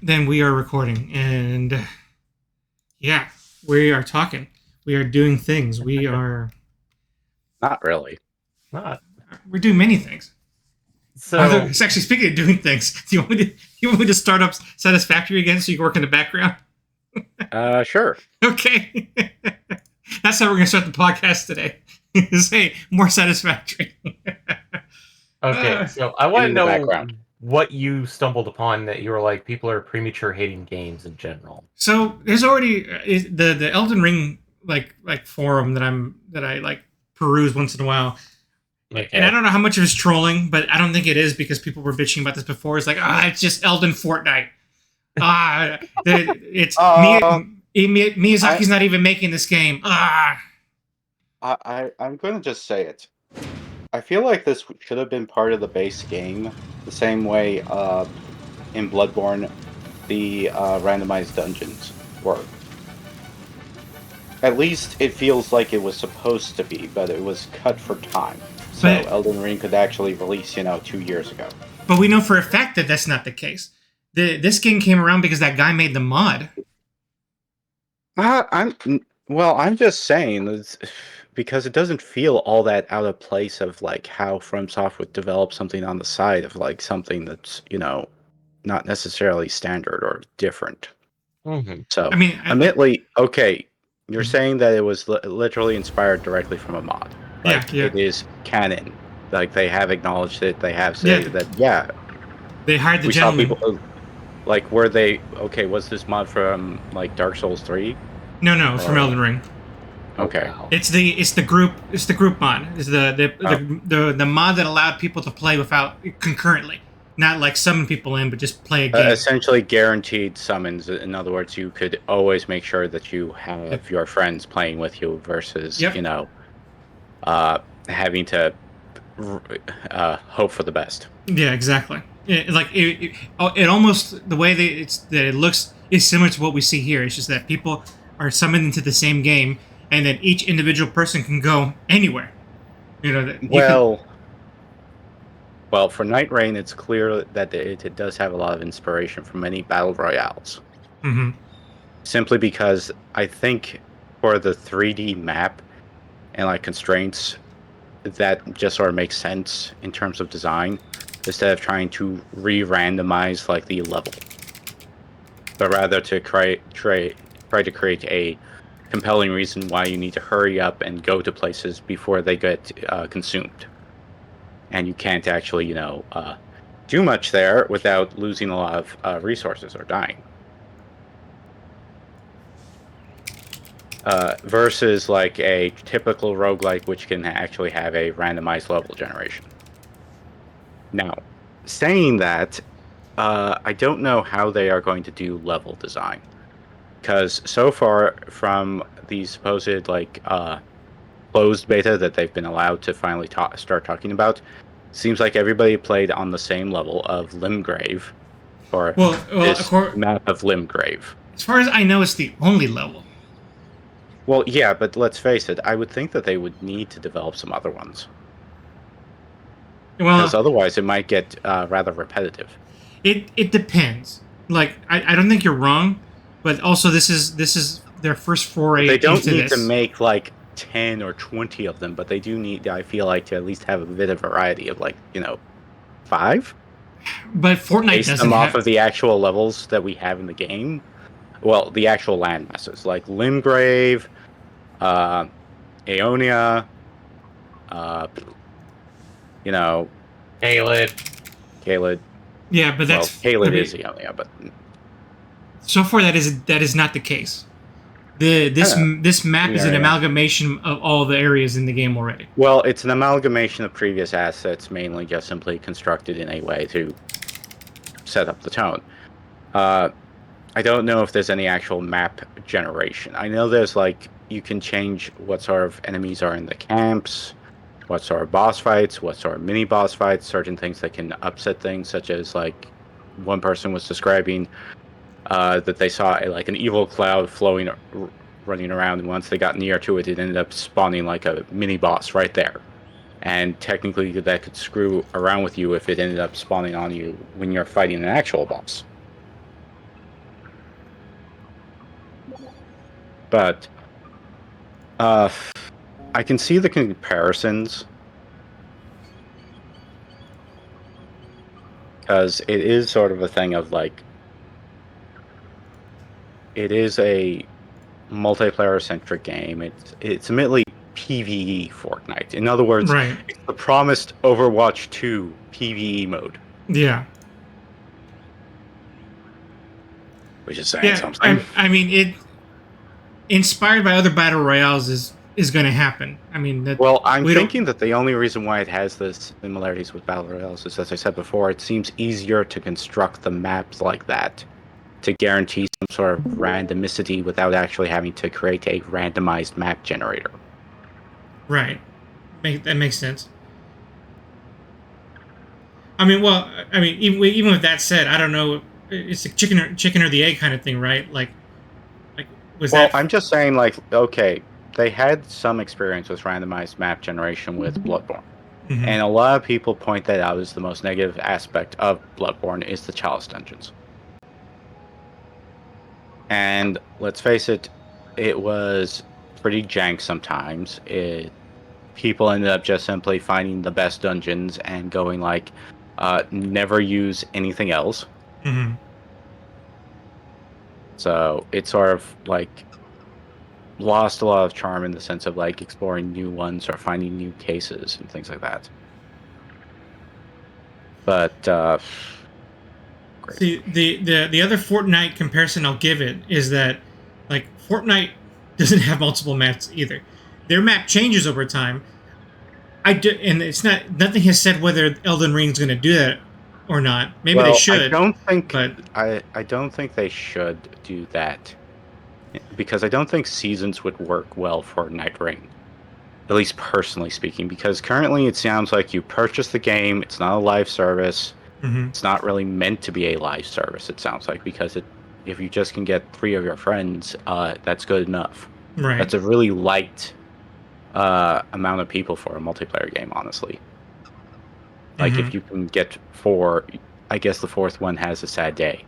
then we are recording, and yeah, we are talking. We are doing things. Not really. Not. We're doing many things. So It's actually, speaking of doing things, do you want me to start up Satisfactory again so you can work in the background? Sure. Okay. That's how we're gonna start the podcast today. Say more Satisfactory. okay, so I want to in the know background. what you stumbled upon that you were like, people are premature hating games in general. So there's already the Elden Ring like forum that I like peruse once in a while. Okay. And I don't know how much of it's trolling, but I don't think it is because people were bitching about this before. It's like, it's just Elden Fortnite. It's Miyazaki's not even making this game. I'm going to just say it. I feel like this should have been part of the base game, the same way in Bloodborne the randomized dungeons were. At least it feels like it was supposed to be, but it was cut for time. So Elden Ring could actually release, 2 years ago. But we know for a fact that that's not the case. This game came around because that guy made the mod. I'm just saying, because it doesn't feel all that out of place of like how FromSoftware would develop something on the side of like something that's not necessarily standard or different. Mm-hmm. So admittedly, okay, you're saying that it was literally inspired directly from a mod. Like, yeah. It is canon. Like, they have acknowledged it. They have said that, They hired the gentleman. Saw people, like, were they... Okay, was this mod from, like, Dark Souls 3? No, from Elden Ring. Okay. Wow. It's the group mod. It's the mod that allowed people to play without concurrently. Not like summon people in, but just play a game. Essentially guaranteed summons. In other words, you could always make sure that you have your friends playing with you versus, having to hope for the best. Yeah, exactly. It almost, the way that it looks is similar to what we see here. It's just that people are summoned into the same game, and then each individual person can go anywhere. Well, for Nightreign, it's clear that it does have a lot of inspiration from many battle royales. Mm-hmm. Simply because I think for the 3D map and like constraints, that just sort of makes sense in terms of design, instead of trying to re-randomize like the level, but rather to try to create a compelling reason why you need to hurry up and go to places before they get consumed. And you can't actually, do much there without losing a lot of resources or dying. Versus like a typical roguelike, which can actually have a randomized level generation. Now, saying that, I don't know how they are going to do level design. Because so far from the supposed, like, closed beta that they've been allowed to finally start talking about, seems like everybody played on the same level of Limgrave, or this map of Limgrave. As far as I know, it's the only level. Well, yeah, but let's face it, I would think that they would need to develop some other ones. Well, because otherwise it might get rather repetitive. It depends. Like, I don't think you're wrong, but also this is their first foray into this. They don't need to make like 10 or 20 of them, but they do need, I feel like, to at least have a bit of variety of, like, 5. But Fortnite Base doesn't them off of the actual levels that we have in the game. Well, the actual land masses, like Limgrave, Aeonia, Caelid. Yeah, but that's Caelid is Aeonia, but so far that is not the case. This map is an amalgamation of all the areas in the game already. Well, it's an amalgamation of previous assets, mainly just simply constructed in a way to set up the tone. I don't know if there's any actual map generation. I know there's, like, you can change what sort of enemies are in the camps, what sort of boss fights, what sort of mini boss fights, certain things that can upset things, such as, like, one person was describing that they saw an evil cloud running around, and once they got near to it, it ended up spawning like a mini boss right there. And technically that could screw around with you if it ended up spawning on you when you're fighting an actual boss. But I can see the comparisons because it is sort of a thing of like it is a multiplayer-centric game. It's admittedly PvE Fortnite. In other words, Right. it's the promised Overwatch 2 PvE mode, Yeah. which is saying Yeah. something. I mean, it inspired by other battle royales is going to happen. I mean, that Well, I'm we don't. thinking that the only reason why it has the similarities with battle royales is, as I said before, it seems easier to construct the maps like that to guarantee some sort of randomicity without actually having to create a randomized map generator. Right. That makes sense. I mean, well, I mean, even with that said, I don't know. It's a chicken or the egg kind of thing, right? Like was Well, that? I'm just saying, like, okay, they had some experience with randomized map generation with Bloodborne. Mhm. And a lot of people point that out as the most negative aspect of Bloodborne is the Chalice dungeons. And let's face it, it was pretty jank sometimes. People ended up just simply finding the best dungeons and going like, never use anything else. Mhm. So it sort of like lost a lot of charm in the sense of like exploring new ones or finding new cases and things like that. But great. See, the other Fortnite comparison I'll give it is that like Fortnite doesn't have multiple maps either. Their map changes over time. And it's not nothing has said whether Elden Ring's going to do that or not. Maybe they Well, should, but I don't think they should do that because I don't think seasons would work well for Nightreign. At least personally speaking, because currently it sounds like you purchase the game, it's not a live service. mhm. It's not really meant to be a live service, it sounds like, because if you just can get 3 of your friends, that's good enough. Right. That's a really light amount of people for a multiplayer game, honestly. Like, Mhm. if you can get 4, I guess the 4th one has a sad day.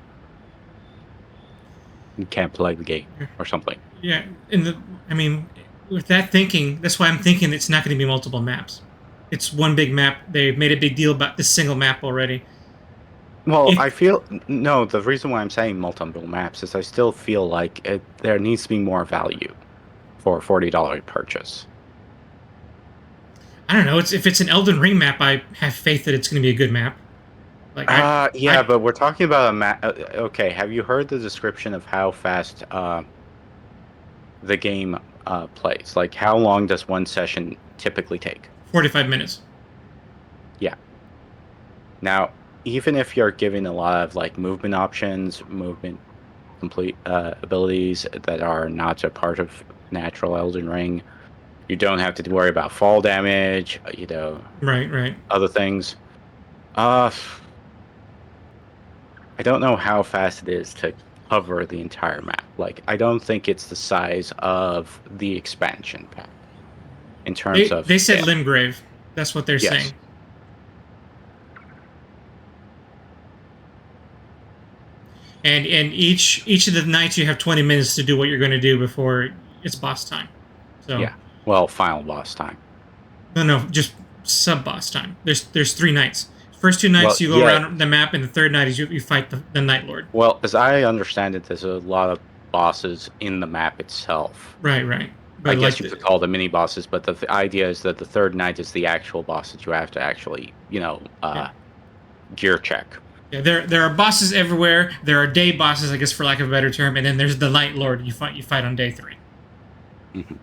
You can't play the game or something. Yeah, I mean, with that thinking, that's why I'm thinking it's not going to be multiple maps. It's one big map. They've made a big deal about this single map already. Well, If I feel no. The reason why I'm saying multiple maps is I still feel like there needs to be more value for a $40 purchase. I don't know, if it's an Elden Ring map, I have faith that it's going to be a good map. Like Yeah, but we're talking about a map. Okay, have you heard the description of how fast the game plays? Like, how long does one session typically take? 45 minutes. Yeah. Now, even if you're giving a lot of like movement options, movement complete abilities that are not a part of natural Elden Ring, you don't have to worry about fall damage, Right. other things. I don't know how fast it is to cover the entire map. Like, I don't think it's the size of the expansion pack in terms of They said scale. Limgrave. That's what they're Yes. saying. And each of the nights you have 20 minutes to do what you're going to do before it's boss time. So Yeah. Well, final boss time. no, just sub boss time. There's 3 nights. First 2 nights Well, you go yeah. around the map, and the third night is you fight the Night Lord. Well, as I understand it, there's a lot of bosses in the map itself. Right. But I guess you could call them mini bosses, but the idea is that the third night is the actual boss that you have to actually, gear check. Yeah, there are bosses everywhere. There are day bosses, I guess, for lack of a better term, and then there's the Night Lord. You fight on day 3. Mm-hmm.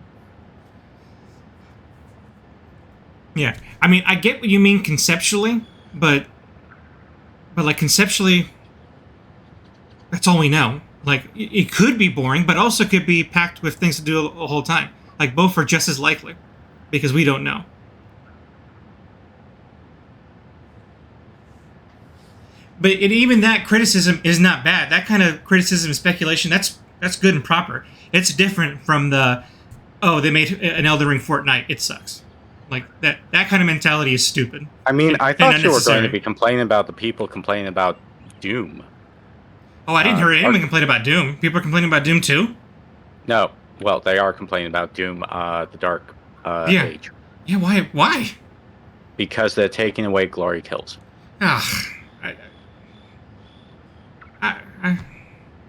Yeah, I mean, I get what you mean conceptually, but like conceptually, that's all we know. Like it could be boring, but also could be packed with things to do the whole time. Like both are just as likely, because we don't know. But even that criticism is not bad. That kind of criticism, speculation, that's good and proper. It's different from they made an Elden Ring Fortnite. It sucks. Like that kind of mentality is stupid. I mean, I thought you were going unnecessary. to be complaining about the people complaining about Doom. Oh, I didn't hear anyone complain about Doom. People are complaining about Doom too? No, Well, they are complaining about Doom, the Dark Yeah. Age, Yeah, why? because they're taking away glory kills. Ah, I, I,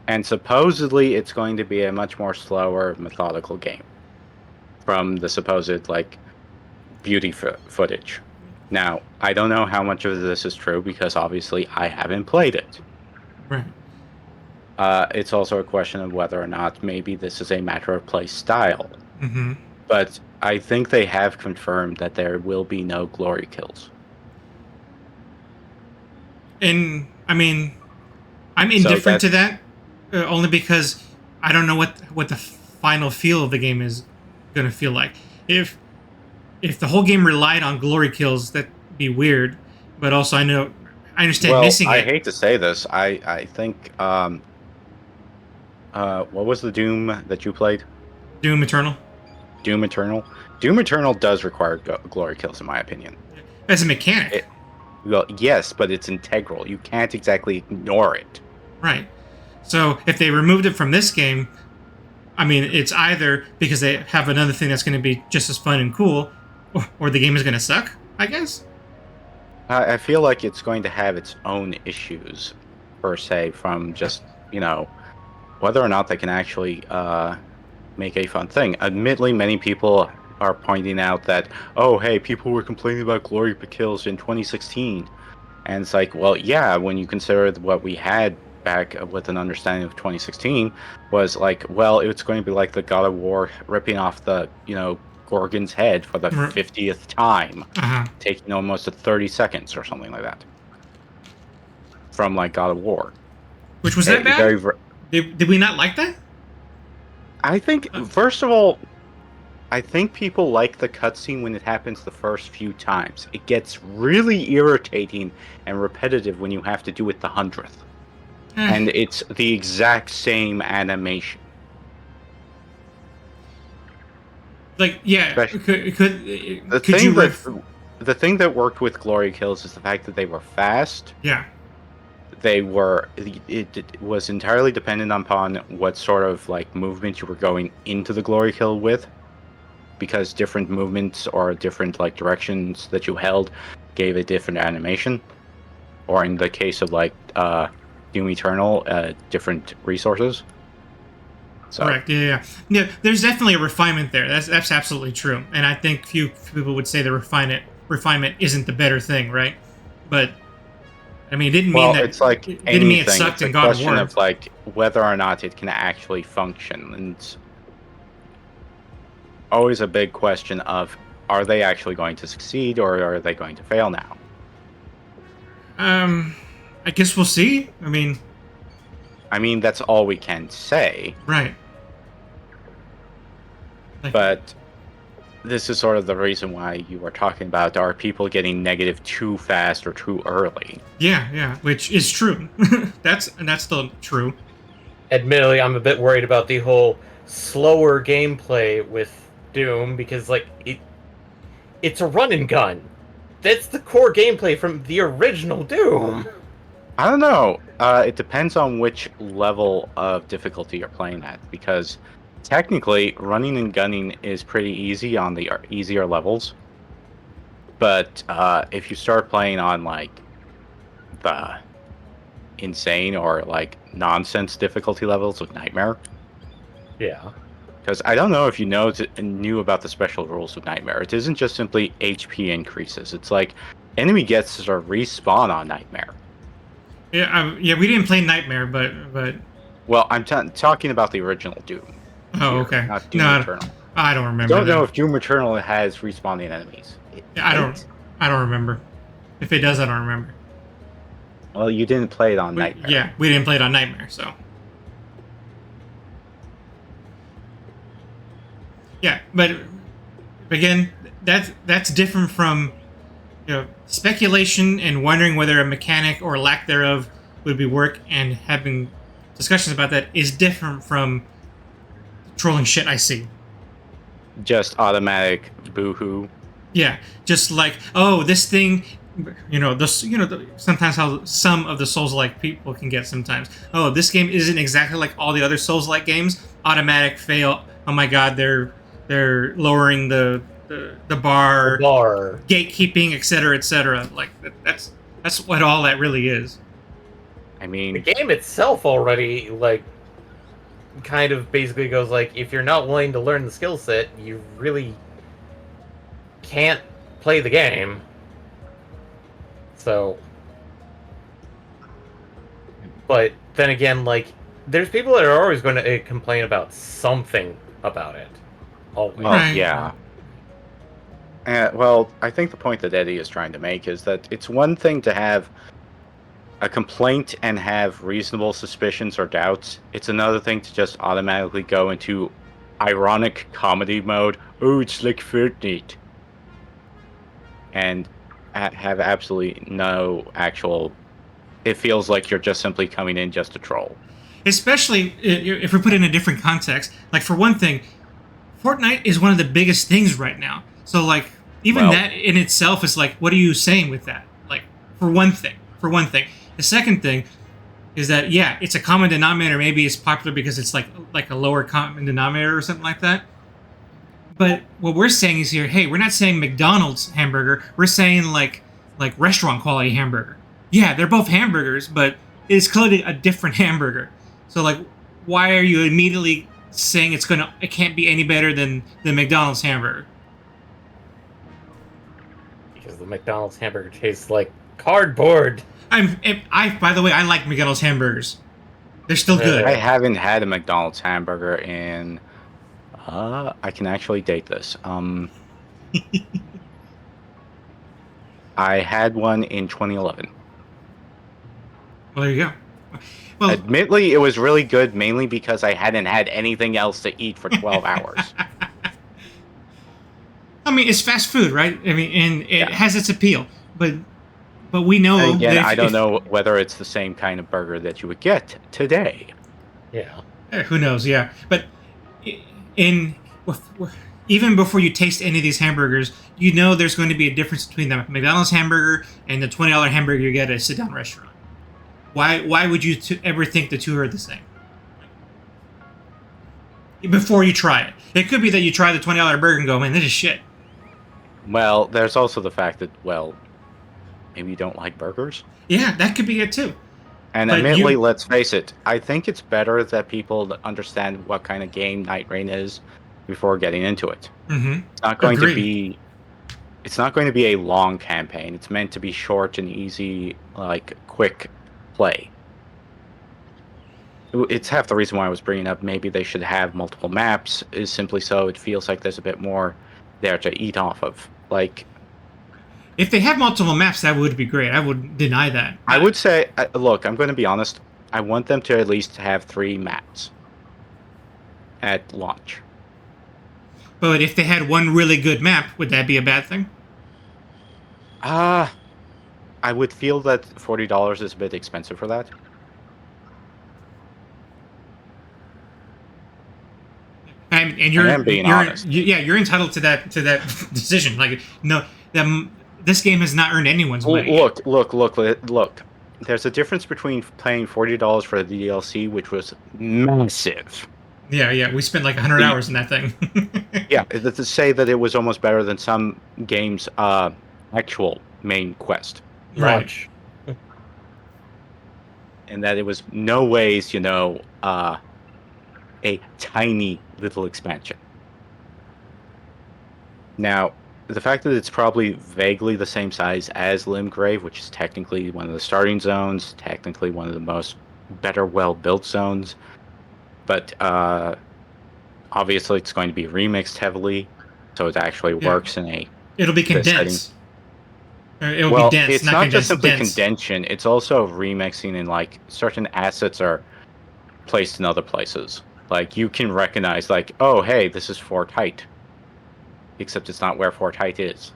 And supposedly it's going to be a much more slower, methodical game from the supposed, like, beauty footage. Now, I don't know how much of this is true because obviously I haven't played it. right. It's also a question of whether or not maybe this is a matter of play style. Mm-hmm. But I think they have confirmed that there will be no glory kills. And I mean, I'm So indifferent that, to that, only because I don't know what the final feel of the game is gonna feel like. If the whole game relied on glory kills, that'd be weird. But also, I understand well, missing I it. hate to say this, I think what was the Doom that you played? Doom Eternal Doom Eternal. Doom Eternal does require glory kills, in my opinion. as a mechanic, Well, yes, but it's integral. You can't exactly ignore it. right? So if they removed it from this game, I mean, it's either because they have another thing that's going to be just as fun and cool, or the game is going to suck. I guess. I feel like it's going to have its own issues, per se, from just, whether or not they can actually make a fun thing. Admittedly, many people are pointing out that, oh, hey, people were complaining about glory kills in 2016. And it's like, well, yeah, when you consider what we had back with an understanding of 2016 was like, well, it's going to be like the God of War ripping off the, Gorgon's head for the 50th time, Uh-huh. taking almost 30 seconds or something like that from like God of War. Which was that bad? Very, did we not like that? I think, first of all, I think people like the cutscene when it happens the first few times. It gets really irritating and repetitive when you have to do it the 100th. And it's the exact same animation. Like, yeah, The thing that worked with glory kills is the fact that they were fast. Yeah. It was entirely dependent upon what sort of like movement you were going into the glory kill with, because different movements or different like directions that you held gave a different animation, or in the case of like Doom Eternal, different resources. So. Correct. Yeah. There's definitely a refinement there. That's absolutely true. And I think few people would say the refinement isn't the better thing, right? But I mean, it didn't mean that. It's like it didn't mean it anything. sucked It's a in God of question War. of like whether or not it can actually function, and it's always a big question of, are they actually going to succeed or are they going to fail now? I guess we'll see. I mean, that's all we can say. Right. But this is sort of the reason why you were talking about, are people getting negative too fast or too early? Yeah, which is true. that's still true. Admittedly, I'm a bit worried about the whole slower gameplay with Doom, because like it's a run and gun. That's the core gameplay from the original Doom. I don't know. It depends on which level of difficulty you're playing at, because technically running and gunning is pretty easy on the easier levels. But if you start playing on like the insane or like nonsense difficulty levels of Nightmare, yeah. Because I don't know if you knew about the special rules of Nightmare. It isn't just simply HP increases. It's like enemy gets a respawn on Nightmare. Yeah, we didn't play Nightmare, but. Well, I'm talking about the original Doom. Oh, okay. Not Doom Eternal. I don't remember. Don't know if Doom Eternal has respawning enemies. I don't remember. If it does, I don't remember. Well, you didn't play it on Nightmare. Yeah, we didn't play it on Nightmare, so. Yeah, but again, that's different from speculation and wondering whether a mechanic or lack thereof would be work, and having discussions about that is different from trolling shit I see. Just automatic boohoo. Yeah, just like, oh, this thing, sometimes how some of the Souls-like people can get sometimes. Oh, this game isn't exactly like all the other Souls-like games, automatic fail. Oh my god, they're lowering the bar, Bar. gatekeeping, etc., etc. Like that's what all that really is. I The mean, game itself already like kind of basically goes like, if you're not willing to learn the skill set, you really can't play the game. So, but then again, like, there's people that are always going to complain about something about it. Always. well, Right. yeah. Well, I think the point that Eddie is trying to make is that it's one thing to have a complaint and have reasonable suspicions or doubts. It's another thing to just automatically go into ironic comedy mode. Oh, it's like Fortnite. And have absolutely no actual... It feels like you're just simply coming in just to troll. Especially if we put it in a different context. Like for one thing, Fortnite is one of the biggest things right now. So like even Well- that in itself is like, what are you saying with that? Like for one thing. The second thing is that yeah, it's a common denominator. Maybe it's popular because it's like a lower common denominator or something like that. But what we're saying is here, hey, we're not saying McDonald's hamburger. We're saying like restaurant quality hamburger. Yeah, they're both hamburgers, but it's clearly a different hamburger. So like, why are you immediately saying it can't be any better than the McDonald's hamburger? Because the McDonald's hamburger tastes like cardboard. By the way, I like McDonald's hamburgers. They're still good. I haven't had a McDonald's hamburger in... I can actually date this. I had one in 2011. Well, there you go. Well, Admittedly, it was really good, mainly because I hadn't had anything else to eat for 12 hours. I mean, it's fast food, right? I mean, and it Yeah. has its appeal, but we know And again, that I don't know whether it's the same kind of burger that you would get today. Yeah. Who knows? Yeah, but even before you taste any of these hamburgers, you know there's going to be a difference between the McDonald's hamburger and the $20 hamburger you get at a sit-down restaurant. Why would you ever think the two are the same? Before you try it, it could be that you try the $20 burger and go, man, this is shit. Well, there's also the fact that, well, maybe you don't like burgers. Yeah, that could be it too. And But admittedly, you- let's face it, I think it's better that people understand what kind of game Nightreign is before getting into it. Mm-hmm. It's not going to Agreed. be... It's not going to be a long campaign. It's meant to be short and easy, like, quick play. It's half the reason why I was bringing up maybe they should have multiple maps, is simply so it feels like there's a bit more there to eat off of. Like, If they have multiple maps, that would be great. I would deny that. I would say, look, I'm going to be honest, I want them to at least have 3 maps at launch. But if they had one really good map, would that be a bad thing? I would feel that $40 is a bit expensive for that. And I am being honest. You're entitled to that decision. Like, no, this game has not earned anyone's money. Look. There's a difference between paying $40 for the DLC, which was massive. Yeah, we spent like 100 hours in that thing. Yeah, to say that it was almost better than some games' actual main quest. Right. Much. And that it was no ways, a tiny little expansion. Now, the fact that it's probably vaguely the same size as Limgrave, which is technically one of the starting zones, technically one of the most better well-built zones, but obviously it's going to be remixed heavily, so it actually works in a... It'll be the condensed. It'll Well, be dense, it's not not condensed, just simply dense. condension, it's also remixing, and like certain assets are placed in other places. Like you can recognize, like, oh hey, this is Fortnite, except it's not where Fortnite is.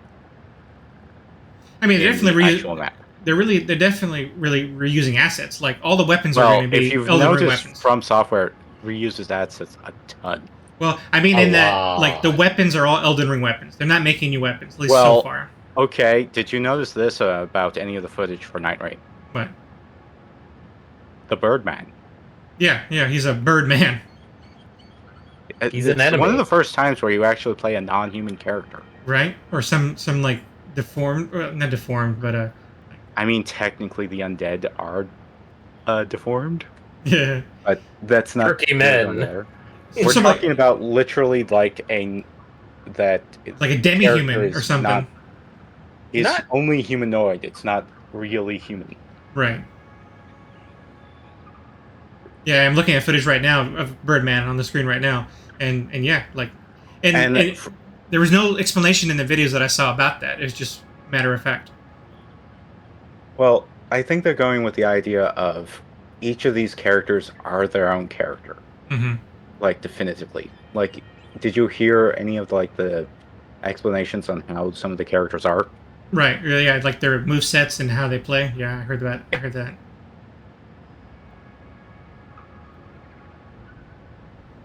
I mean, they're in definitely the actual map. they're definitely really reusing assets. Like all the weapons are Well, going to be if you've Elden Ring noticed, weapons. FromSoftware reuses assets a ton. Well, I mean, A in that, lot. like the weapons are all Elden Ring weapons. They're not making new weapons, at least Well, so far. Okay, did you notice this about any of the footage for Nightreign? But The Birdman. yeah, he's a bird man. He's an It's enemy. one of the first times where you actually play a non-human character. Right? Or some like deformed, or not deformed, but I mean, technically, the undead are deformed, yeah. but that's not Turkey neither men. there. Well, We're so, like- talking about literally like that Like a character demi-human or is something. not is Not- only humanoid. It's not really human. Right. Yeah, I'm looking at footage right now of Birdman on the screen right now, and yeah, like, and there was no explanation in the videos that I saw about that. It's just matter of fact. Well, I think they're going with the idea of each of these characters are their own character, Mm-hmm. like definitively. Like, did you hear any of like the explanations on how some of the characters are? Right. Yeah, like their move sets and how they play. Yeah, I heard that. I heard that.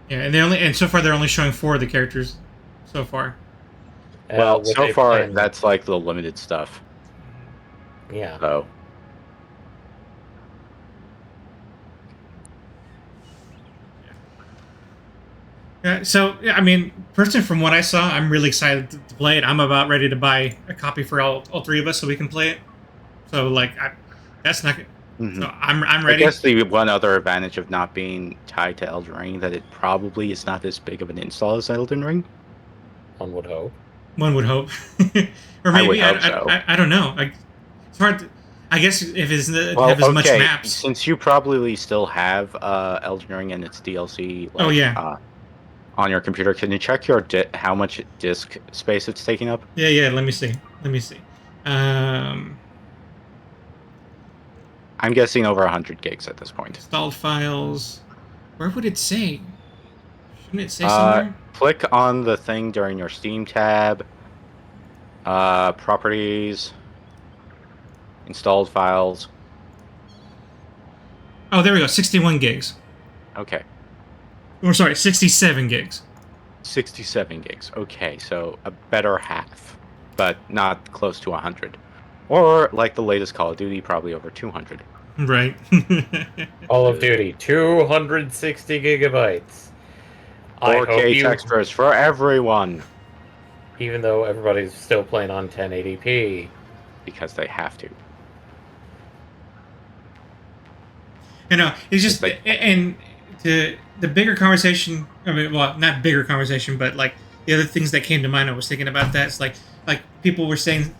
Yeah, and so far they're only showing 4 of the characters so far. Well, with so a far plan. that's like the limited stuff. Yeah. So Yeah, so yeah, I mean, personally, from what I saw, I'm really excited to play it. I'm about ready to buy a copy for all 3 of us so we can play it. So like, that's not. mhm. So I'm I ready. guess the one other advantage of not being tied to Elden Ring that it probably is not as big of an install as Elden Ring. One would hope. One would hope, or I would maybe hope so. I don't know. Like, it's hard. I guess if it's Well, have as much okay, maps. since you probably still have Elden Ring and its DLC. Like, Oh, yeah. On your computer, can you check your how much disk space it's taking up? Yeah. Let me see. I'm guessing over 100 gigs at this point. Installed files. Where would it say? Shouldn't it say somewhere? Click on the thing during your Steam tab. Properties. Installed files. Oh, there we go. 61 gigs. Okay. Or sorry, 67 gigs. 67 gigs. Okay, so a better half, but not close to 100. Or like the latest Call of Duty, probably over 200. Right. Call of Duty, 260 gigabytes. I hope 4K you, textures for everyone. even though everybody's still playing on 1080p. Because they have to. You know, it's just Like- and the bigger conversation. I mean, well, not bigger conversation, but like the other things that came to mind. I was thinking about that. It's like people were saying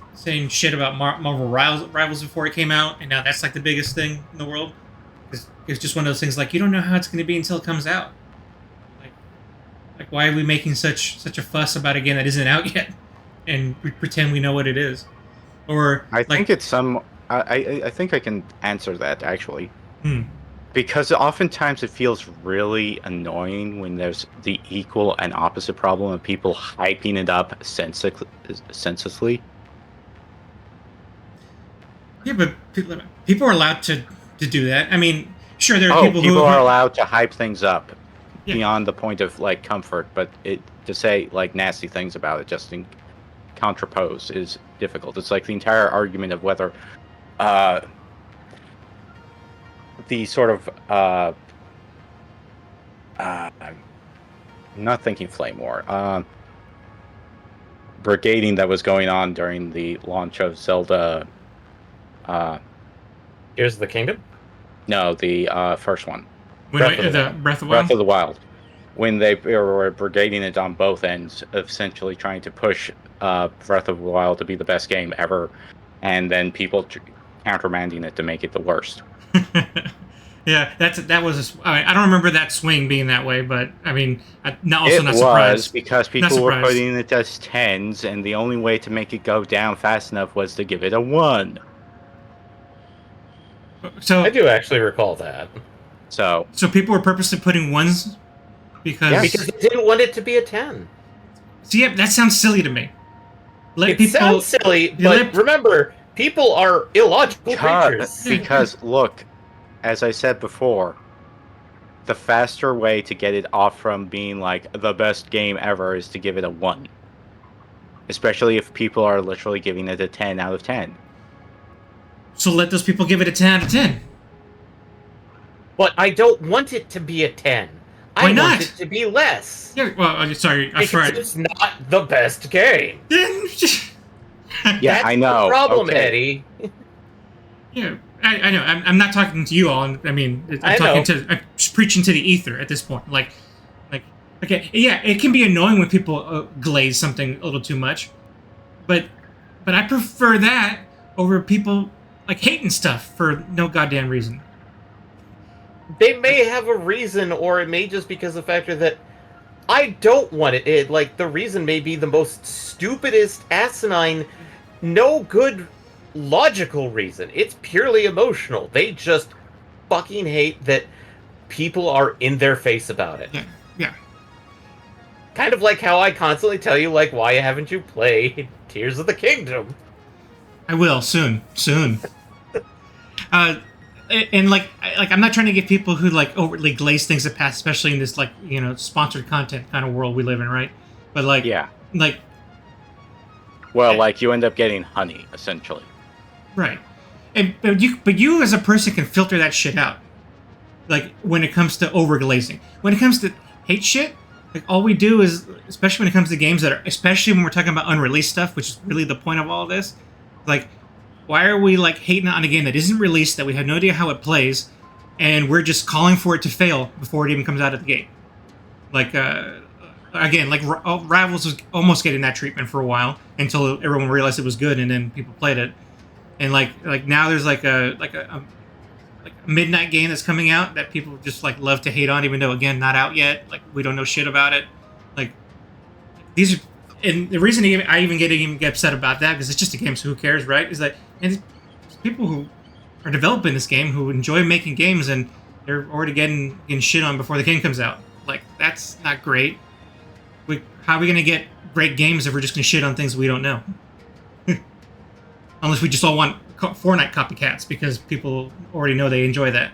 shit about Marvel Rivals before it came out, and now that's like the biggest thing in the world. It's just one of those things. Like, you don't know how it's going to be until it comes out. Like why are we making such a fuss about a game that isn't out yet, and we pretend we know what it is? Or I think it's some. I think I can answer that actually. Hmm. Because oftentimes it feels really annoying when there's the equal and opposite problem of people hyping it up senselessly. Yeah, but people are allowed to do that. I mean, sure, there are Oh, people who are allowed to hype things up Yeah. beyond the point of like comfort, but to say like nasty things about it just in contrapose is difficult. It's like the entire argument of whether the sort of I'm not thinking flame war, brigading that was going on during the launch of Zelda. Here's the Kingdom. No, the first one, when Breath of the the Breath of the Wild. Breath of the Wild, when they were brigading it on both ends, essentially trying to push Breath of the Wild to be the best game ever, and then people countermanding it to make it the worst. Yeah, that was. I don't remember that swing being that way, but I mean, not It not was surprised. because people were surprised. putting it as 10s, and the only way to make it go down fast enough was to give it a 1. So I do actually recall that. So people were purposely putting ones because. Yes. Because they didn't want it to be a 10. See, yeah, that sounds silly to me. Let It people. sounds silly, you but let- remember, people are illogical creatures. because look, as I said before, the faster way to get it off from being like the best game ever is to give it a 1. Especially if people are literally giving it a 10 out of 10. So let those people give it a 10 out of 10. But I don't want it to be a 10. Why I not? want it to be less. Yeah, well, sorry, I Because forgot. it's not the best game. Yeah, That's I know. the problem, Okay. Eddie. Yeah, I know. I'm not talking to you all. I mean, I'm I talking know. to. I'm just preaching to the ether at this point. Like, okay, yeah, it can be annoying when people glaze something a little too much, but I prefer that over people like hating stuff for no goddamn reason. They may have a reason, or it may just because of the factor that I don't want it. Like, the reason may be the most stupidest, asinine, no good logical reason. It's purely emotional. They just fucking hate that people are in their face about it. Yeah, yeah. Kind of like how I constantly tell you, like, why haven't you played Tears of the Kingdom? I will soon. Uh, and like I'm not trying to get people who like overtly glaze things that pass, especially in this like sponsored content kind of world we live in, right? But like Yeah. like Well, like you end up getting honey, essentially. right, and but you as a person can filter that shit out. Like when it comes to overglazing, when it comes to hate shit, like all we do is, especially when it comes to games that are, especially when we're talking about unreleased stuff, which is really the point of all of this, like. Why are we like hating on a game that isn't released, that we have no idea how it plays, and we're just calling for it to fail before it even comes out of the gate? Like, again, like Rivals was almost getting that treatment for a while until everyone realized it was good, and then people played it. And like now there's like a midnight game that's coming out that people just like love to hate on, even though again not out yet. Like we don't know shit about it. Like these are. And the reason I even get upset about that, because it's just a game, so who cares, right? Is that and people who are developing this game who enjoy making games and they're already getting shit on before the game comes out. Like that's not great. How are we gonna get great games if we're just gonna shit on things we don't know? Unless we just all want Fortnite copycats because people already know they enjoy that.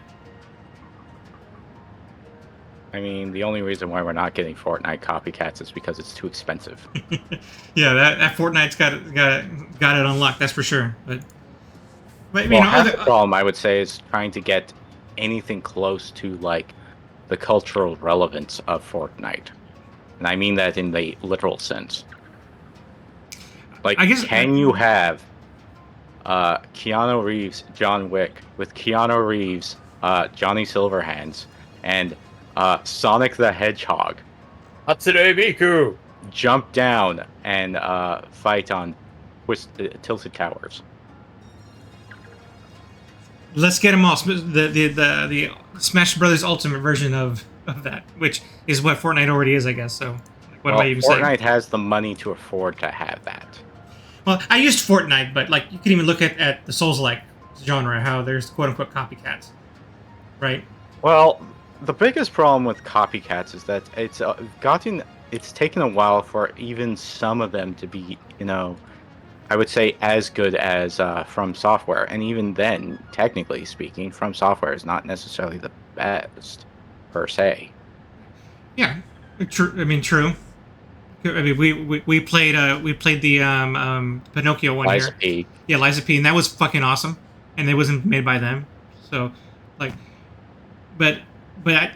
I mean, the only reason why we're not getting Fortnite copycats is because it's too expensive. Yeah, that Fortnite's got it unlocked, that's for sure. But well, half the problem I would say is trying to get anything close to like the cultural relevance of Fortnite, and I mean that in the literal sense. Like, I guess, can you have Keanu Reeves John Wick with Keanu Reeves Johnny Silverhands and Sonic the Hedgehog Hatsune Miku jump down and fight on tilted towers? Let's get them all. The Smash Brothers Ultimate version of that, which is what Fortnite already is, I guess. So, what am I even saying? Fortnite has the money to afford to have that. Well, I used Fortnite, but like you can even look at the Souls-like genre, how there's quote-unquote copycats, right? Well, the biggest problem with copycats is that it's taken a while for even some of them to be, I would say as good as FromSoftware, and even then, technically speaking, FromSoftware is not necessarily the best per se. Yeah, true. I mean, true. I mean, we played the Pinocchio one Liza here. P. Yeah, Liza P, and that was fucking awesome, and it wasn't made by them. So, like, but I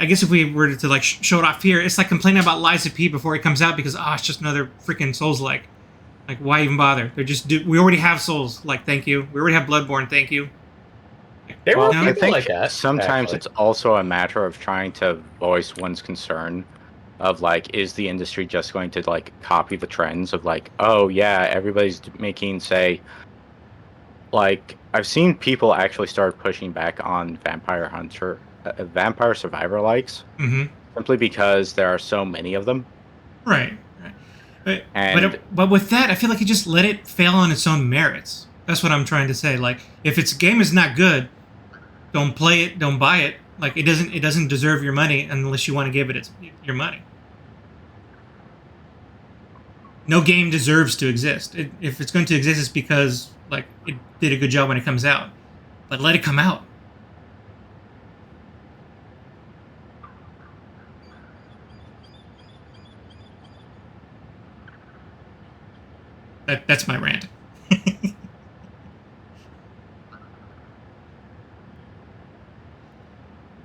guess if we were to like show it off here, it's like complaining about Liza P before it comes out because it's just another freaking Souls-like. Like, why even bother? We already have Souls. Like, thank you. We already have Bloodborne. Thank you. I think sometimes it's also a matter of trying to voice one's concern of like, is the industry just going to like copy the trends of like, oh yeah, everybody's making, say, like I've seen people actually start pushing back on Vampire Survivor likes, simply because there are so many of them. Right. But with that, I feel like you just let it fail on its own merits. That's what I'm trying to say. Like, if its game is not good, don't play it, don't buy it. Like, it doesn't deserve your money unless you want to give it your money. No game deserves to exist. If it's going to exist, it's because like it did a good job when it comes out. But let it come out. That's my rant.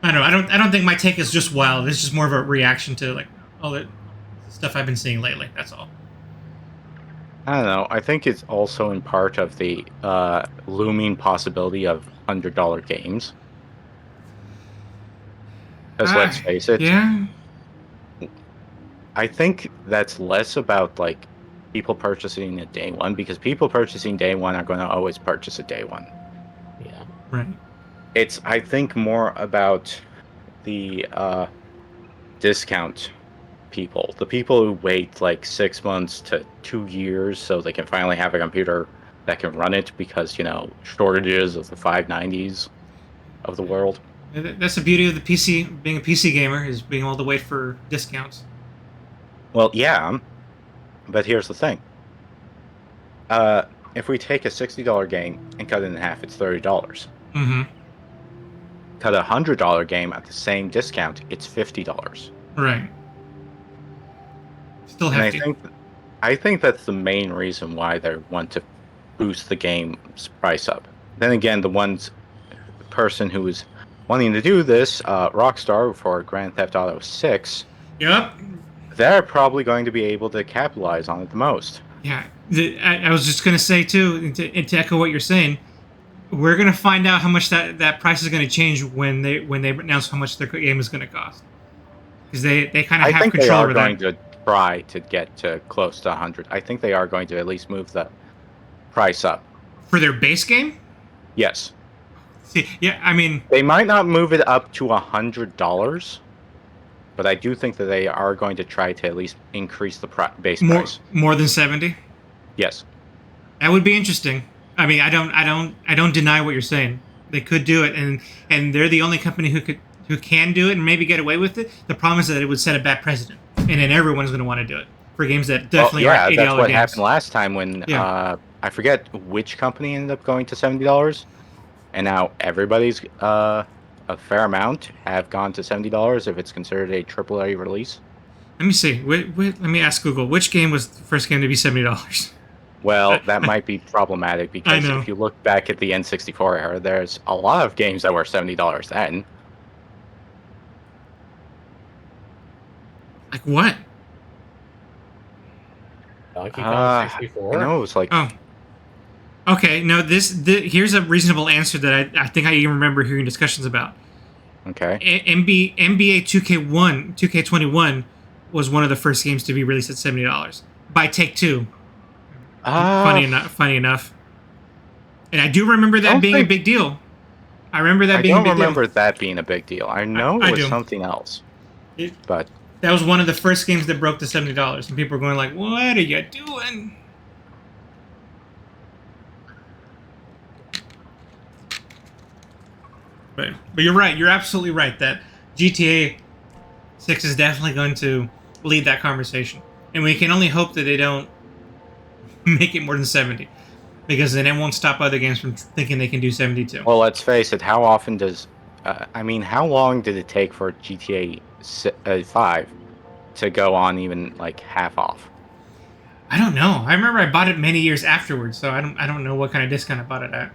I don't don't think my take is just wild. It's just more of a reaction to like all the stuff I've been seeing lately. That's all. I don't know. I think it's also in part of the looming possibility of $100 games. Because let's face it, Yeah. I think that's less about like people purchasing at day one, because people purchasing day one are going to always purchase at day one. Yeah. Right. It's, I think, more about the discount people, the people who wait like 6 months to 2 years so they can finally have a computer that can run it, because shortages of the 590s of the world. That's the beauty of the PC. Being a PC gamer is being able to wait for discounts. Well, yeah, but here's the thing. If we take a $60 game and cut it in half, it's $30. Mm-hmm. Cut a $100 game at the same discount, it's $50. Right. Still And hefty. I think that's the main reason why they want to boost the game's price up. Then again, the person who is wanting to do this, Rockstar for Grand Theft Auto 6, Yep. they're probably going to be able to capitalize on it the most. Yeah. I was just gonna say too, and to echo what you're saying, we're gonna find out how much that price is gonna change when they announce how much their game is gonna cost, because they kind of I have think they control are over going that. to try to get to close to 100. I think they are going to at least move the price up. For their base game. Yes. See, yeah, I mean, They might not move it up to $100, but I do think that they are going to try to at least increase the base price. more than 70. Yes. That would be interesting. I mean, I don't deny what you're saying. They could do it, and they're the only company who can do it and maybe get away with it. The problem is that it would set a bad precedent, and then everyone's going to want to do it for games that definitely are $80 that's what games. happened last time when I forget which company ended up going to $70, and now everybody's a fair amount have gone to $70 if it's considered a AAA release. Let me see. Let me ask Google. Which game was the first game to be $70? Well, that might be problematic, because know. if you look back at the N64 era, there's a lot of games that were $70 then. Like what? Donkey Kong 64? I know, it was like... Oh. Okay, no, here's a reasonable answer that I think I even remember hearing discussions about. Okay. NBA 2K21 was one of the first games to be released at $70 by Take-Two. Funny enough. And I do remember that being a big deal. I remember that being a big deal. I don't remember that being a big deal. I know it was something else. But that was one of the first games that broke the $70, and people were going like, "What are you doing?" But you're right. You're absolutely right that GTA 6 is definitely going to lead that conversation, and we can only hope that they don't make it more than 70, because then it won't stop other games from thinking they can do 72. Well, let's face it. How often does how long did it take for GTA 5 to go on even like half off? I don't know. I remember I bought it many years afterwards, so I don't know what kind of discount I bought it at.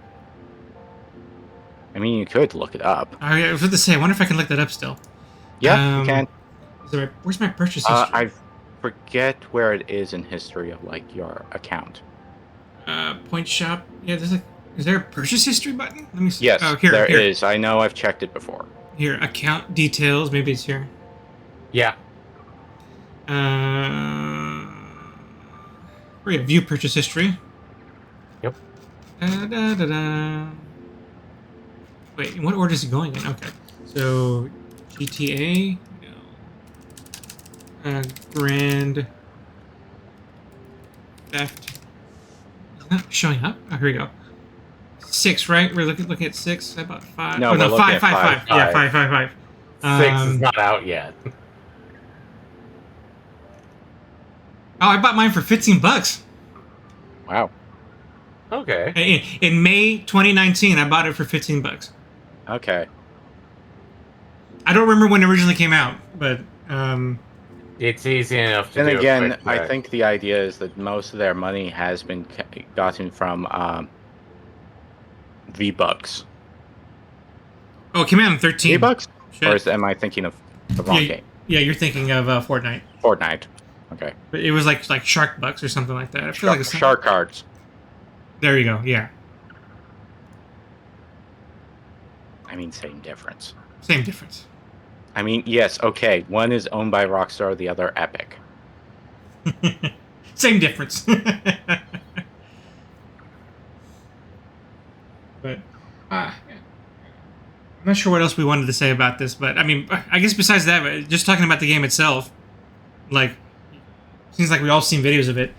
I mean, you could look it up. I was about to say, I wonder if I can look that up still. Yeah, you can. Where's my purchase history? I forget where it is in history of like your account. Point shop. Yeah, is there a purchase history button? Let me see. Yes, oh, here there is. I know, I've checked it before. Here, account details. Maybe it's here. Yeah. We have view purchase history. Yep. Wait, in what order is it going in? Okay. So, GTA. No. Grand Theft. It's not showing up. Oh, here we go. 6, right? We're looking at 6. I bought 5. No, oh, no, we're looking at 5. Yeah, 5. 6 is not out yet. Oh, I bought mine for $15. Wow. Okay. In May 2019, I bought it for $15. Okay. I don't remember when it originally came out, but It's easy enough to Then do. again, I think the idea is that most of their money has been gotten from V-Bucks. oh, it came out in 13. V-Bucks? Shit. am I thinking of the wrong Yeah, game? yeah, you're thinking of Fortnite. Fortnite. Okay. But it was like Shark Bucks or something like that. I feel like it's Shark cards. There you go. Yeah, I mean, same difference. same difference. I mean, yes, okay. One is owned by Rockstar, the other Epic. Same difference. But I'm not sure what else we wanted to say about this. But I mean, I guess besides that, just talking about the game itself, like, seems like we all seen videos of it.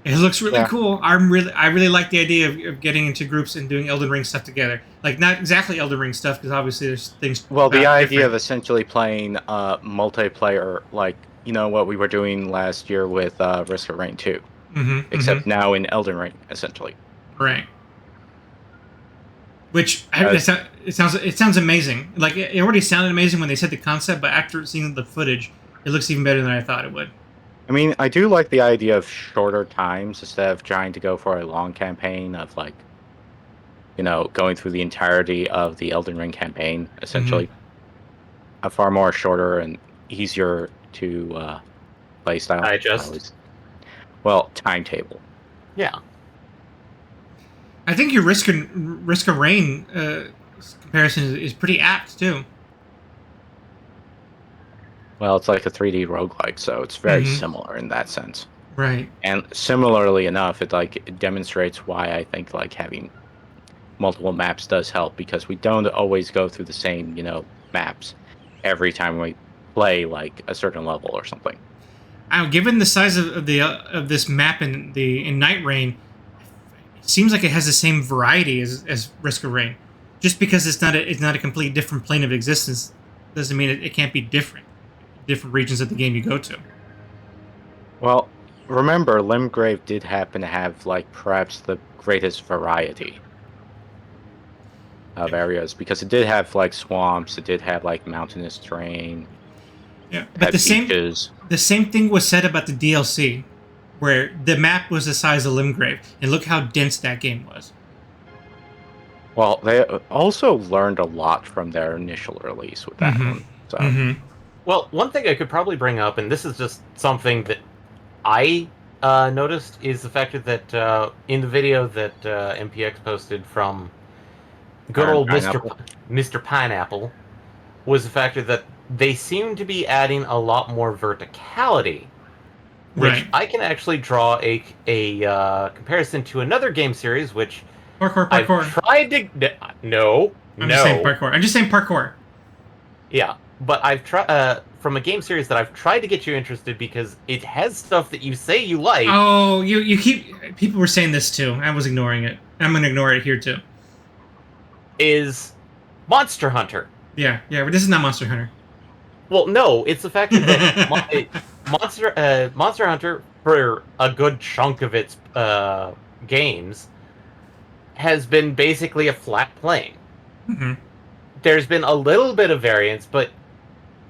It looks really cool. I really like the idea of getting into groups and doing Elden Ring stuff together. Like, not exactly Elden Ring stuff, because obviously there's things. Well, the idea different. of essentially playing multiplayer, like, you know, what we were doing last year with Risk of Rain 2. Except now in Elden Ring, essentially. Right. Which it sounds amazing. Like, it already sounded amazing when they said the concept, but after seeing the footage, it looks even better than I thought it would. I mean, I do like the idea of shorter times instead of trying to go for a long campaign of, like, you know, going through the entirety of the Elden Ring campaign, essentially. A far more shorter and easier to play style. Digest. Well, timetable. Yeah. I think your Risk of Rain comparison is pretty apt too. Well, it's like a 3D roguelike, so it's very similar in that sense. Right. And similarly enough, it demonstrates why I think like having multiple maps does help, because we don't always go through the same, you know, maps every time we play like a certain level or something. Given the size of this map in Nightreign, it seems like it has the same variety as Risk of Rain. Just because it's not a complete different plane of existence doesn't mean it can't be different regions of the game you go to. Well, remember, Limgrave did happen to have like perhaps the greatest variety of areas, because it did have like swamps, it did have like mountainous terrain. Yeah, but the same thing was said about the DLC, where the map was the size of Limgrave, and look how dense that game was. Well, they also learned a lot from their initial release with that one. So. Well, one thing I could probably bring up, and this is just something that I noticed, is the fact that in the video that MPX posted from good old Mr. Pineapple, was the factor that they seem to be adding a lot more verticality, which I can actually draw a comparison to another game series, which parkour. I've tried to... I'm just saying parkour. I'm just saying parkour. Yeah, but I've tried from a game series that I've tried to get you interested because it has stuff that you say you like. Oh, you keep... People were saying this too. I was ignoring it. I'm going to ignore it here too. Is Monster Hunter. Yeah, but this is not Monster Hunter. Well, no, it's the fact that Monster Hunter, for a good chunk of its games, has been basically a flat plane. There's been a little bit of variance, but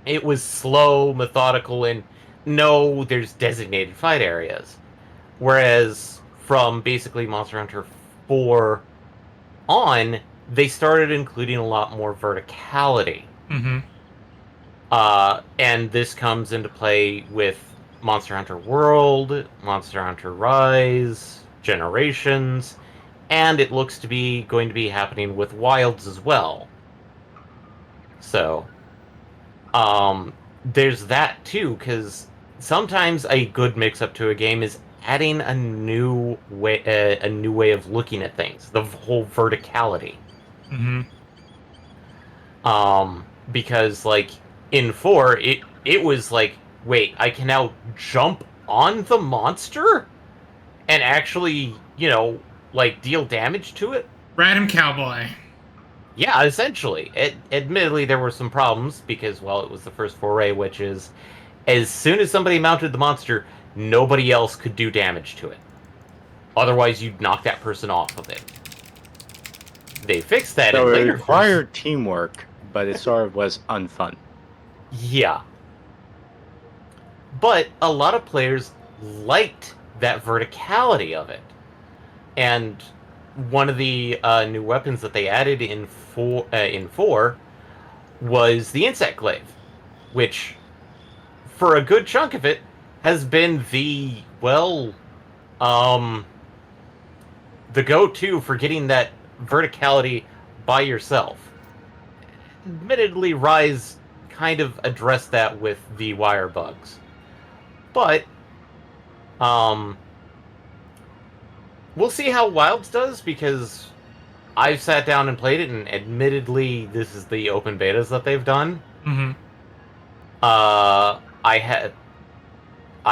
it was slow, methodical, and no, there's designated fight areas. Whereas from basically Monster Hunter 4 on, they started including a lot more verticality. And this comes into play with Monster Hunter World, Monster Hunter Rise, Generations, and it looks to be going to be happening with Wilds as well. So, there's that too, because sometimes a good mix-up to a game is adding a new way of looking at things, the whole verticality. Because like in 4, it was like, wait, I can now jump on the monster and actually, you know, like deal damage to it. Ride him, cowboy. Yeah, essentially. Admittedly, there were some problems because, well, it was the first foray, which is as soon as somebody mounted the monster, nobody else could do damage to it. Otherwise, you'd knock that person off of it. They fixed that in later. It required teamwork, but it sort of was unfun. Yeah. But a lot of players liked that verticality of it. And one of the new weapons that they added in 4 was the Insect Glaive, which, for a good chunk of it, has been the go-to for getting that verticality by yourself. Admittedly, Rise kind of addressed that with the wire bugs, but we'll see how Wilds does, because I've sat down and played it, and admittedly, this is the open betas that they've done. Mm-hmm. I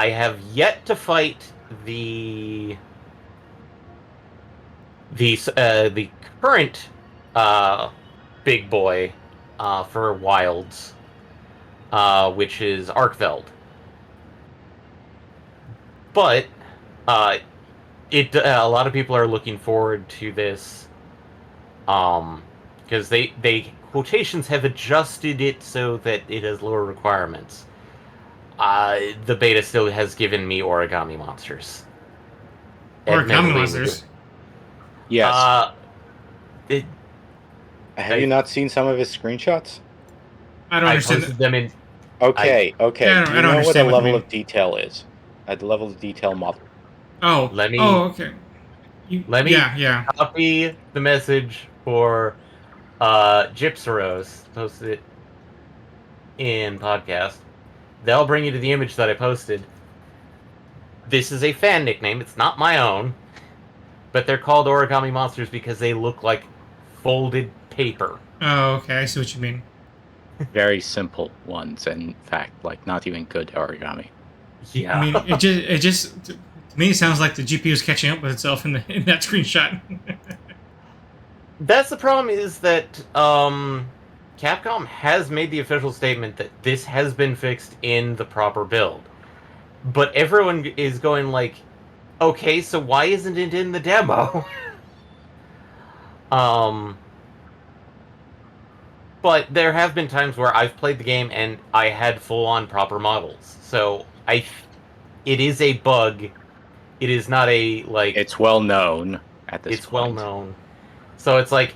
have yet to fight the current big boy for Wilds, which is Arkveld. But a lot of people are looking forward to this, because they quotations have adjusted it so that it has lower requirements. The beta still has given me origami monsters. Origami monsters? Yes. Have you not seen some of his screenshots? I don't understand. Posted them in. Okay. Yeah, Do you I don't know what the understand what you level mean. of detail is? At the level of detail model. Oh. Let me- Oh, okay. Let me Yeah. copy the message for Gypsaros. Posted it in podcast. They'll bring you to the image that I posted. This is a fan nickname. It's not my own. But they're called origami monsters because they look like folded paper. Oh, okay. I see what you mean. Very simple ones, in fact, like not even good origami. Yeah. I mean, it just to me it sounds like the GPU is catching up with itself in that screenshot. That's the problem, is that Capcom has made the official statement that this has been fixed in the proper build. But everyone is going like, okay, so why isn't it in the demo? But there have been times where I've played the game and I had full-on proper models. So it is a bug. It is not a, like... It's well known at this point. It's well known. So it's like,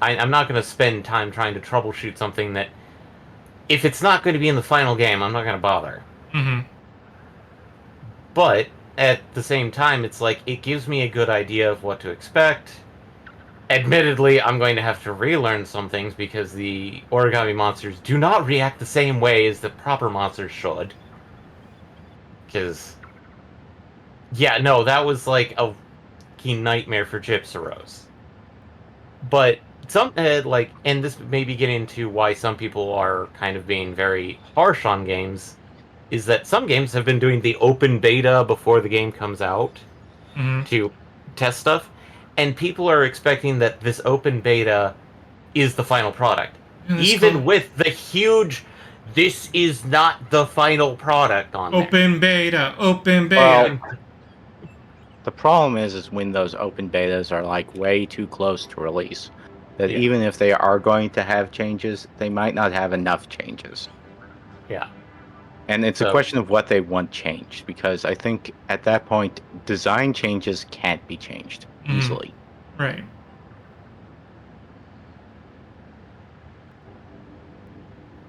I'm not going to spend time trying to troubleshoot something that, if it's not going to be in the final game, I'm not going to bother. Mm-hmm. But at the same time, it's like, it gives me a good idea of what to expect. Admittedly, I'm going to have to relearn some things because the origami monsters do not react the same way as the proper monsters should. Because, yeah, no, that was like a fucking nightmare for Gypsaros. But and this may be getting into why some people are kind of being very harsh on games, is that some games have been doing the open beta before the game comes out to test stuff, and people are expecting that this open beta is the final product. Even with the huge, this is not the final product on open beta. Well, the problem is when those open betas are like way too close to release, that even if they are going to have changes, they might not have enough changes. Yeah. And it's a question of what they want changed, because I think at that point, design changes can't be changed easily. Right.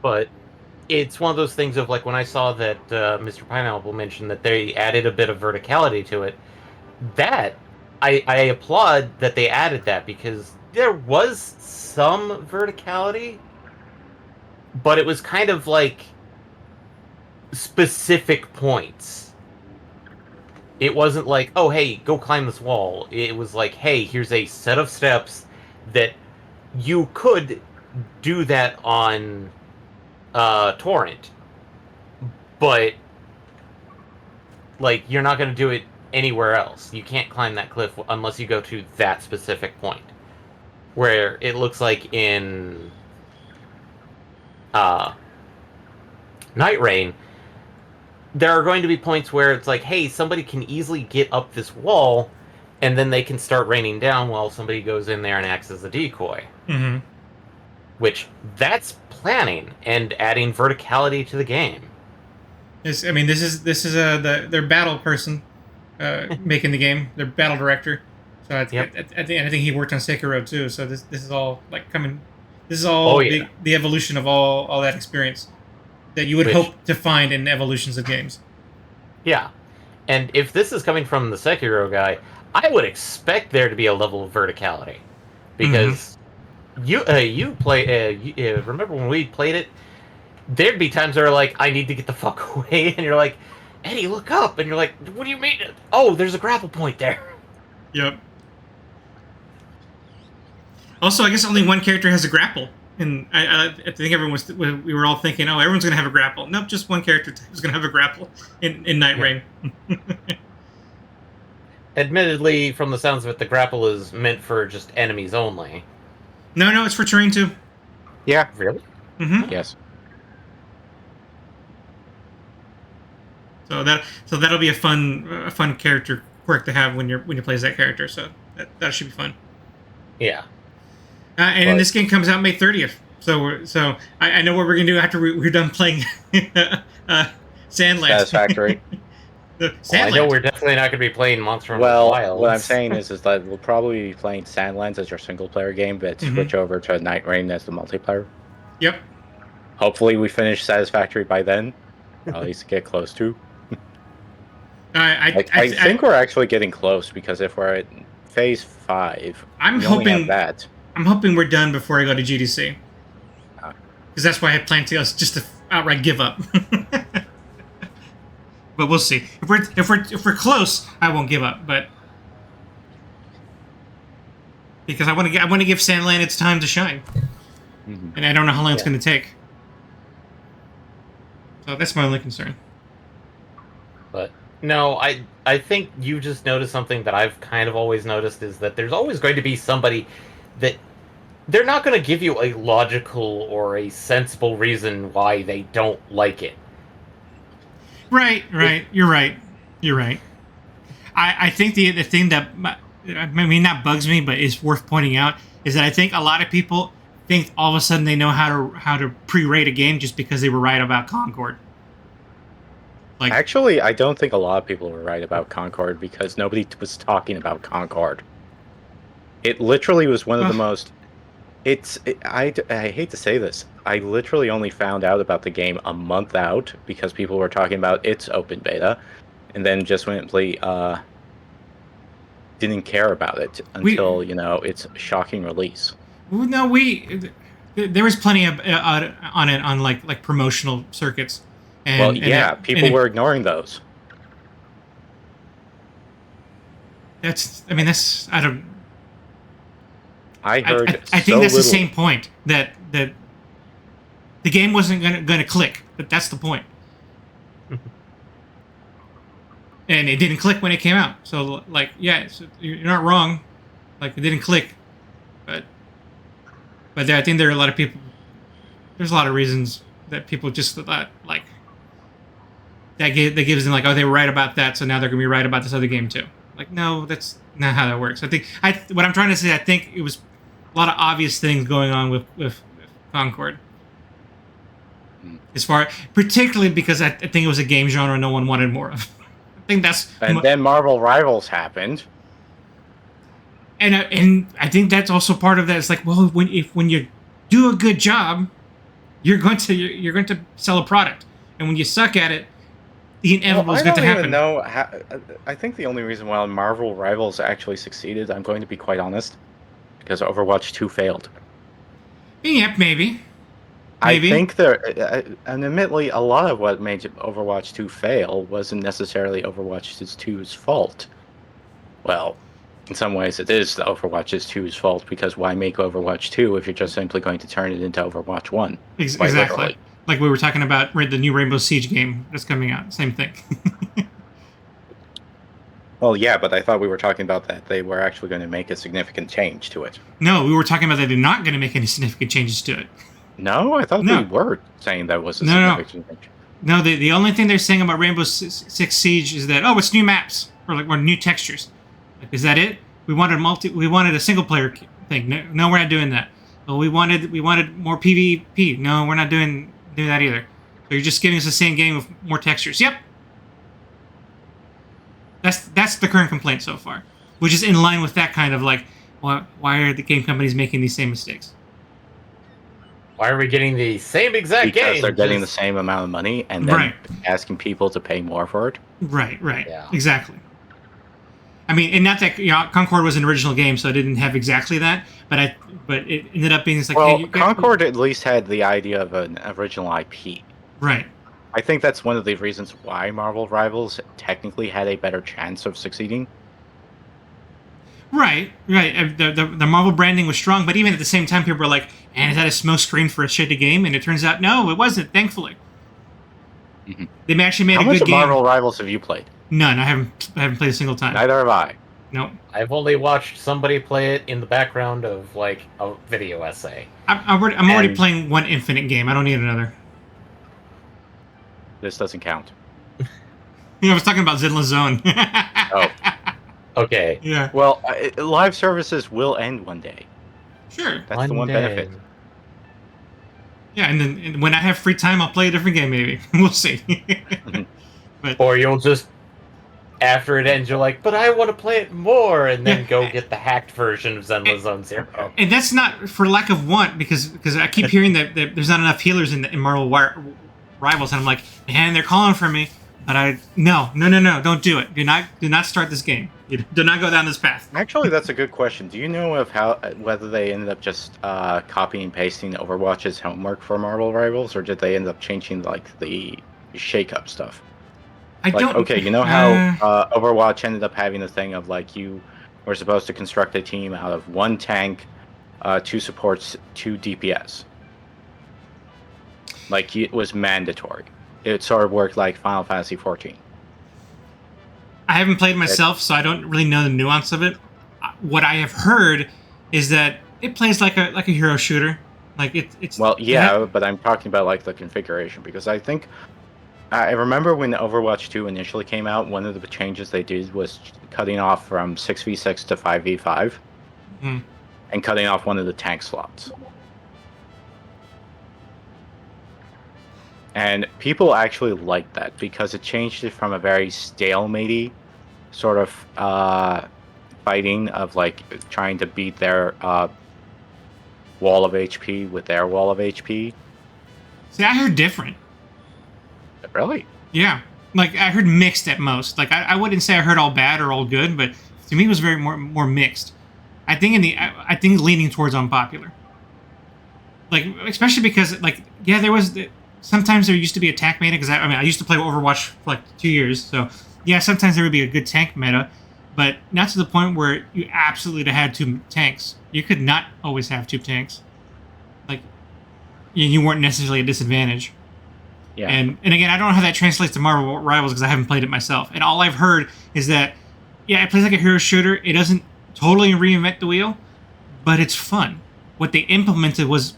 But it's one of those things of, like, when I saw that Mr. Pineapple mentioned that they added a bit of verticality to it, that I applaud that they added that, because there was some verticality, but it was kind of like specific points. It wasn't like, oh, hey, go climb this wall. It was like, hey, here's a set of steps that you could do that on Torrent, but like, you're not going to do it anywhere else. You can't climb that cliff unless you go to that specific point. Where it looks like in Nightreign, there are going to be points where it's like, hey, somebody can easily get up this wall, and then they can start raining down while somebody goes in there and acts as a decoy. Mm-hmm. Which, that's planning and adding verticality to the game. This is their battle person making the game, their battle director. So I think he worked on Sekiro too. So this is all like coming. This is all Oh, yeah. the evolution of all that experience that you would hope to find in evolutions of games. Yeah. And if this is coming from the Sekiro guy, I would expect there to be a level of verticality. Because you play... remember when we played it? There'd be times where like, I need to get the fuck away, and you're like, Eddie, look up! And you're like, what do you mean? Oh, there's a grapple point there. Yep. Also, I guess only one character has a grapple. And I think we were all thinking, oh, everyone's going to have a grapple. Nope, just one character is going to have a grapple in Nightreign. Yeah. Admittedly, from the sounds of it, the grapple is meant for just enemies only. No, it's for terrain too. Yeah. Really? Mm-hmm. Yes. So that'll be a fun character quirk to have when you play as that character. So that should be fun. Yeah. And this game comes out May 30th. So I know what we're gonna do after we're done playing Sandlands. Satisfactory. I know we're definitely not going to be playing Monster Hunter Well, Wilds. what I'm saying is that we'll probably be playing Sandlands as your single-player game, but switch over to Nightreign as the multiplayer. Yep. Hopefully we finish Satisfactory by then. At least get close to. I think we're actually getting close, because if we're at Phase 5, I'm hoping we're done before I go to GDC. Because that's why I had planned to just to outright give up. But we'll see. If we're close, I won't give up. But because I want to give Sandland its time to shine, and I don't know how long it's going to take. So that's my only concern. But no, I think you just noticed something that I've kind of always noticed, is that there's always going to be somebody that they're not going to give you a logical or a sensible reason why they don't like it. Right. You're right. I think the thing that, I mean, not bugs me, but is worth pointing out, is that I think a lot of people think all of a sudden they know how to pre-rate a game just because they were right about Concord. Like, actually, I don't think a lot of people were right about Concord, because nobody was talking about Concord. It literally was one of the most... I hate to say this. I literally only found out about the game a month out because people were talking about its open beta, and then just simply didn't care about it until its shocking release. No, there was plenty of on it on like promotional circuits. And, people were ignoring those. I heard. I think that's the same point, that the game wasn't gonna click, but that's the point. And it didn't click when it came out. So you're not wrong. Like, it didn't click, but I think there are a lot of people. There's a lot of reasons that people just thought like that gives them like, oh, they were right about that, so now they're gonna be right about this other game too. Like, no, that's not how that works. What I'm trying to say, I think it was a lot of obvious things going on with Concord. Particularly because I think it was a game genre no one wanted more of. I think that's... And then Marvel Rivals happened. And I think that's also part of that. It's like, well, when you do a good job, you're going to sell a product, and when you suck at it, the inevitable is going to happen. I think the only reason why Marvel Rivals actually succeeded, I'm going to be quite honest, because Overwatch 2 failed. Yeah, maybe. I think and admittedly, a lot of what made Overwatch 2 fail wasn't necessarily Overwatch 2's fault. Well, in some ways it is the Overwatch 2's fault, because why make Overwatch 2 if you're just simply going to turn it into Overwatch 1? Exactly. Literally. Like we were talking about the new Rainbow Siege game that's coming out. Same thing. Well, yeah, but I thought we were talking about that they were actually going to make a significant change to it. No, we were talking about that they're not going to make any significant changes to it. No, I thought they were saying that was a significant change. No, the only thing they're saying about Rainbow Six Siege is that, it's new maps or new textures. Like, is that it? We wanted a single player thing. No, we're not doing that. Well, we wanted more PvP. No, we're not doing that either. So you're just giving us the same game with more textures. Yep. That's the current complaint so far, which is in line with that kind of like, why are the game companies making these same mistakes? Why are we getting the same exact game? Because they're getting the just- same amount of money and then Right. asking people to pay more for it. Right. Yeah. Exactly. I mean, and not that Concord was an original game, so it didn't have exactly that, but it ended up being it's like, Well, hey, Concord at least had the idea of an original IP. Right. I think that's one of the reasons why Marvel Rivals technically had a better chance of succeeding. Right. The Marvel branding was strong, but even at the same time, people were like, "And is that a smoke screen for a shitty game?" And it turns out, no, it wasn't. Thankfully, they actually made How a much good of game. Marvel Rivals have you played? None. I haven't played a single time. Neither have I. Nope. I've only watched somebody play it in the background of like a video essay. I'm already And- playing one Infinite game. I don't need another. This doesn't count. I was talking about Zinla Zone. Oh. Okay. Yeah. Well, live services will end one day. Sure. That's the one benefit. Yeah, and then when I have free time, I'll play a different game. Maybe we'll see. Or you'll just, after it ends, you're like, but I want to play it more, and then Yeah. go get the hacked version of Zenless Zone Zero. And that's not for lack of want, because I keep hearing that there's not enough healers in Marvel Rivals, and I'm like, man, they're calling for me, but no, don't do it. Do not start this game. Do not go down this path. Actually, that's a good question. Do you know of whether they ended up just copying and pasting Overwatch's homework for Marvel Rivals, or did they end up changing like the shake-up stuff? I Like, don't. okay, you know how Overwatch ended up having the thing of like you were supposed to construct a team out of 1 tank, 2 supports, 2 DPS. Like it was mandatory. It sort of worked like Final Fantasy 14. I haven't played myself, so I don't really know the nuance of it. What I have heard is that it plays like a hero shooter. Like it's. Well, yeah, but I'm talking about like the configuration, because I think I remember when Overwatch 2 initially came out, one of the changes they did was cutting off from 6v6 to 5v5 and cutting off one of the tank slots. And people actually liked that because it changed it from a very stalematey sort of fighting of like trying to beat their wall of HP with their wall of HP. See, I heard different. Really? Yeah, like I heard mixed at most. Like I wouldn't say I heard all bad or all good, but to me it was very more mixed. I think I think leaning towards unpopular. Like especially because like there was sometimes there used to be a tank meta, because I used to play Overwatch for like 2 years, so yeah, sometimes there would be a good tank meta, but not to the point where you absolutely had 2 tanks. You could not always have 2 tanks. Like you weren't necessarily a disadvantage. Yeah. And again, I don't know how that translates to Marvel Rivals because I haven't played it myself. And all I've heard is that, yeah, it plays like a hero shooter. It doesn't totally reinvent the wheel, but it's fun. What they implemented was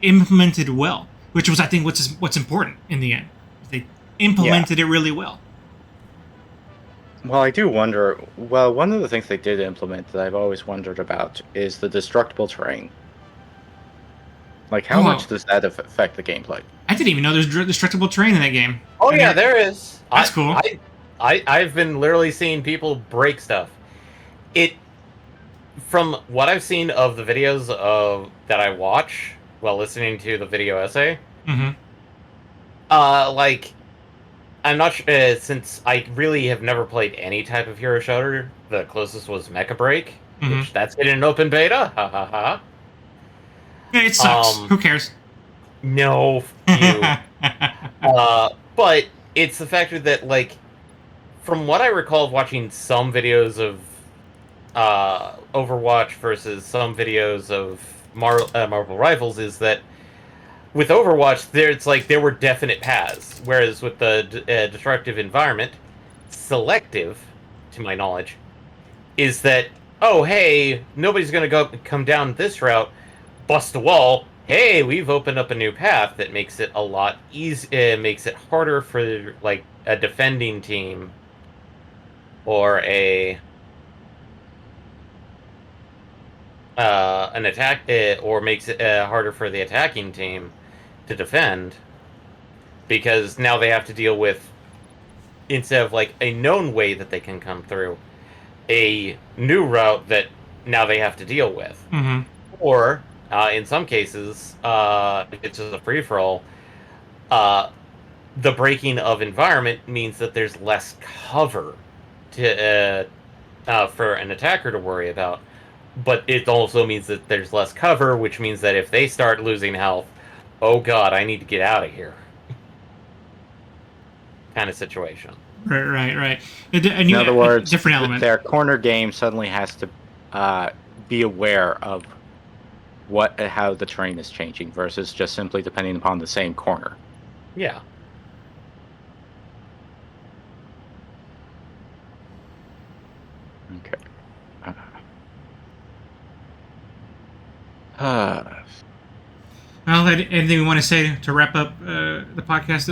implemented well, which was, I think, what's important in the end. They implemented it really well. Well, I do wonder. Well, one of the things they did implement that I've always wondered about is the destructible terrain. Like, how much does that affect the gameplay? I didn't even know there's destructible terrain in that game. Oh yeah, there is. That's cool. I've been literally seeing people break stuff. From what I've seen of the videos that I watch while listening to the video essay, like, I'm not sure, since I really have never played any type of hero shooter. The closest was Mecha Break, which that's in an open beta. Ha ha ha. Yeah, it sucks. Who cares? No, you. But it's the factor that, like, from what I recall of watching some videos of Overwatch versus some videos of Marvel Rivals, is that with Overwatch, there were definite paths, whereas with the destructive environment, selective, to my knowledge, is that, oh hey, nobody's gonna come down this route, bust a wall. Hey, we've opened up a new path that makes it a lot makes it harder for like a defending team or an attack, or makes it harder for the attacking team to defend, because now they have to deal with, instead of like a known way that they can come through, a new route that now they have to deal with. Or In some cases, if it's just a free-for-all, the breaking of environment means that there's less cover to for an attacker to worry about. But it also means that there's less cover, which means that if they start losing health, oh god, I need to get out of here. Kind of situation. Right. In other words, different element. their corner game suddenly has to be aware of how the terrain is changing versus just simply depending upon the same corner. Yeah. Okay. Well, anything we want to say to wrap up the podcast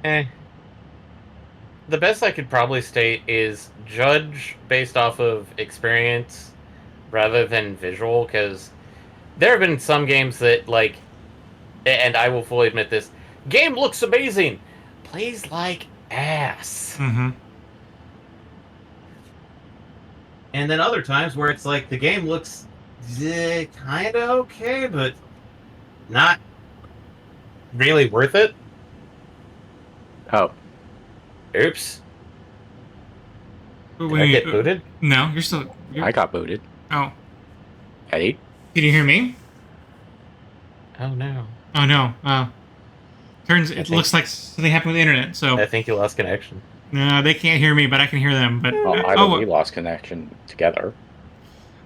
today? The best I could probably state is judge based off of experience rather than visual, because there have been some games that, like, and I will fully admit this, game looks amazing, plays like ass. Mm-hmm. And then other times where it's like the game looks kind of okay, but not really worth it. Oh. Oops. Did I get booted? No, you're still... I got booted. Oh. Eddie? Did you hear me? Oh, no. Oh, no. It looks like something happened with the internet, so... I think you lost connection. No, they can't hear me, but I can hear them. But We lost connection together.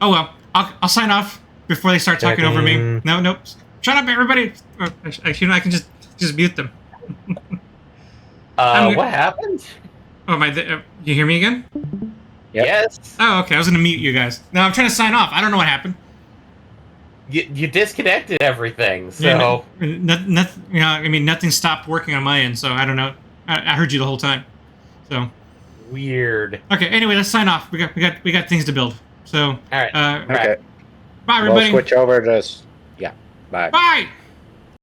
Oh, well. I'll sign off before they start talking over me. Nope. Shut up, everybody! Actually, I can just mute them. What happened? Oh, you hear me again? Yep. Yes. Oh, okay. I was going to mute you guys. No, I'm trying to sign off. I don't know what happened. You disconnected everything, so... Nothing stopped working on my end, so I don't know. I heard you the whole time. So... Weird. Okay, anyway, let's sign off. We got things to build. So... All right. Okay. Bye, everybody. We'll switch over to... Yeah, bye. Bye!